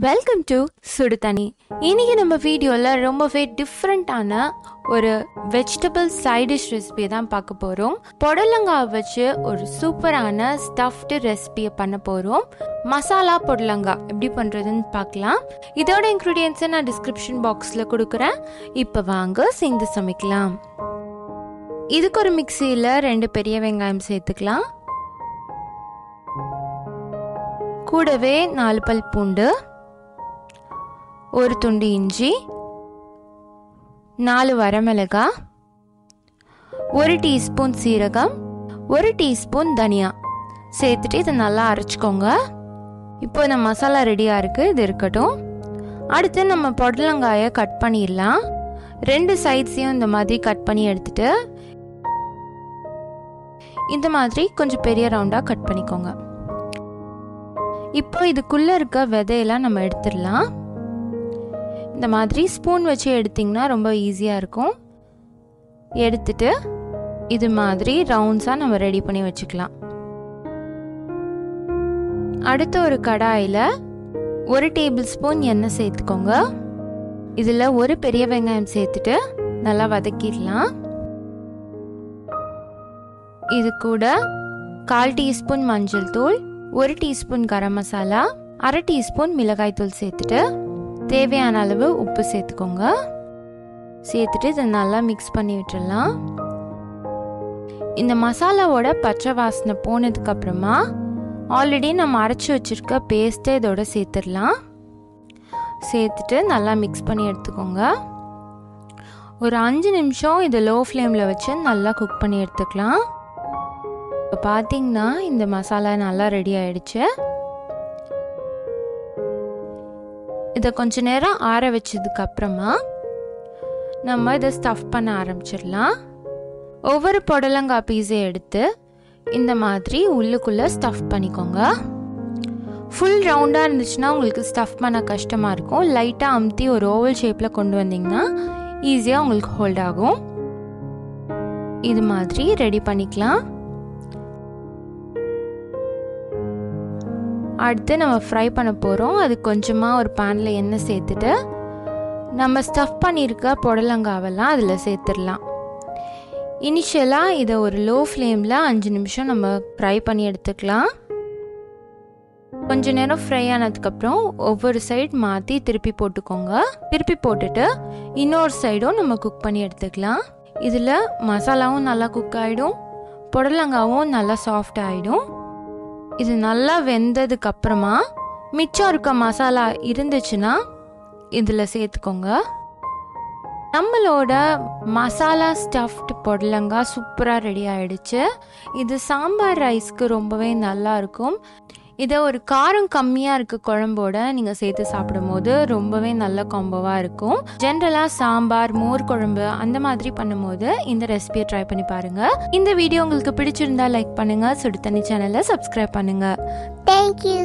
Welcome to சுடு தண்ணி. இன்னைக்கு நம்ம வீடியோவில் ரொம்பவே டிஃப்ரெண்ட்டான ஒரு வெஜிடபிள் சைடிஷ் ரெசிபியை தான் பார்க்க போகிறோம். பொடலங்காய் வச்சு ஒரு சூப்பரான ஸ்டஃப்டு ரெசிபியை பண்ண போகிறோம். மசாலா பொடலங்காய் எப்படி பண்ணுறதுன்னு பார்க்கலாம். இதோட இன்க்ரீடியன்ஸை நான் டிஸ்கிரிப்ஷன் பாக்ஸில் கொடுக்குறேன். இப்போ வாங்க சேர்ந்து சமைக்கலாம். இதுக்கு ஒரு மிக்சியில் 2 பெரிய வெங்காயம் சேர்த்துக்கலாம். கூடவே 4 பல் பூண்டு, 1 துண்டு இஞ்சி, 4 வரமிளகாய், 1 டீஸ்பூன் சீரகம், 1 டீஸ்பூன் தனியா சேர்த்துட்டு இதை நல்லா அரைச்சிக்கோங்க. இப்போ இந்த மசாலா ரெடியாக இருக்குது, இது இருக்கட்டும். அடுத்து நம்ம பொடலங்காயை கட் பண்ணிடலாம். 2 சைட்ஸையும் இந்த மாதிரி கட் பண்ணி எடுத்துட்டு இந்த மாதிரி கொஞ்சம் பெரிய ரவுண்டாக கட் பண்ணிக்கோங்க. இப்போ இதுக்குள்ளே இருக்க விதையெல்லாம் நம்ம எடுத்துடலாம். இந்த மாதிரி ஸ்பூன் வச்சு எடுத்திங்கன்னா ரொம்ப ஈஸியாக இருக்கும். எடுத்துட்டு இது மாதிரி ரவுண்ட்ஸாக நம்ம ரெடி பண்ணி வச்சுக்கலாம். அடுத்து ஒரு கடாயில் 1 டேபிள் ஸ்பூன் எண்ணெய் சேர்த்துக்கோங்க. இதில் 1 பெரிய வெங்காயம் சேர்த்துட்டு நல்லா வதக்கிடலாம். இது கூட 1/4 டீஸ்பூன் மஞ்சள் தூள், 1 டீஸ்பூன் கரம் மசாலா, 1/2 டீஸ்பூன் மிளகாய் தூள் சேர்த்துட்டு தேவையான அளவு உப்பு சேர்த்துக்கோங்க. சேர்த்துட்டு இதை நல்லா மிக்ஸ் பண்ணி விட்டுடலாம். இந்த மசாலாவோட பச்சை வாசனை போனதுக்கு அப்புறமா ஆல்ரெடி நம்ம அரைச்சி வச்சிருக்க பேஸ்ட்டை இதோட சேர்த்துடலாம். சேர்த்துட்டு நல்லா மிக்ஸ் பண்ணி எடுத்துக்கோங்க. ஒரு 5 நிமிஷம் இதை லோ ஃப்ளேமில் வச்சு நல்லா குக் பண்ணி எடுத்துக்கலாம். இப்போ பார்த்தீங்கன்னா இந்த மசாலா நல்லா ரெடி ஆயிடுச்சு. இதை கொஞ்ச நேரம் ஆற வச்சதுக்கு அப்புறமா நம்ம இதை ஸ்டஃப் பண்ண ஆரம்பிச்சிடலாம். ஒவ்வொரு பொடலங்காய் பீஸை எடுத்து இந்த மாதிரி உள்ளுக்குள்ளே ஸ்டஃப் பண்ணிக்கோங்க. ஃபுல் ரவுண்டாக இருந்துச்சுன்னா உங்களுக்கு ஸ்டஃப் பண்ண கஷ்டமாக இருக்கும். லைட்டாக அமுத்தி ஒரு ஓவல் ஷேப்பில் கொண்டு வந்தீங்கன்னா ஈஸியாக உங்களுக்கு ஹோல்ட் ஆகும். இது மாதிரி ரெடி பண்ணிக்கலாம். அடுத்து நம்ம ஃப்ரை பண்ண போகிறோம். அது கொஞ்சமாக ஒரு பேனில் எண்ணெய் சேர்த்துட்டு நம்ம ஸ்டஃப் பண்ணியிருக்க பொடலங்காவெல்லாம் அதில் சேர்த்துடலாம். இனிஷியலாக இதை ஒரு லோ ஃப்ளேமில் 5 நிமிஷம் நம்ம ஃப்ரை பண்ணி எடுத்துக்கலாம். கொஞ்ச நேரம் ஃப்ரை ஆனதுக்கப்புறம் ஒவ்வொரு சைடு மாற்றி திருப்பி போட்டுக்கோங்க. திருப்பி போட்டுட்டு இன்னொரு சைடும் நம்ம குக் பண்ணி எடுத்துக்கலாம். இதில் மசாலாவும் நல்லா குக் ஆகிடும், பொடலங்காவும் நல்லா சாஃப்ட் ஆகிடும். இது நல்லா வெந்ததுக்கு அப்புறமா மிச்சம் இருக்க மசாலா இருந்துச்சுன்னா இதில் சேர்த்துக்கோங்க. நம்மளோட மசாலா ஸ்டஃப்டு பொடலங்காய் சூப்பராக ரெடி ஆகிடுச்சு. இது சாம்பார் ரைஸ்க்கு ரொம்பவே நல்லா இருக்கும். இதை ஒரு காரம் கம்மியாக இருக்க குழம்போட நீங்கள் சேர்த்து சாப்பிடும் போது ரொம்பவே நல்ல காம்போவாக இருக்கும். ஜென்ரலாக சாம்பார், மோர் குழம்பு அந்த மாதிரி பண்ணும்போது இந்த ரெசிபியை ட்ரை பண்ணி பாருங்கள். இந்த வீடியோ உங்களுக்கு பிடிச்சிருந்தா லைக் பண்ணுங்கள். சுடு தண்ணி சேனலை சப்ஸ்கிரைப் பண்ணுங்கள். தேங்க்யூ.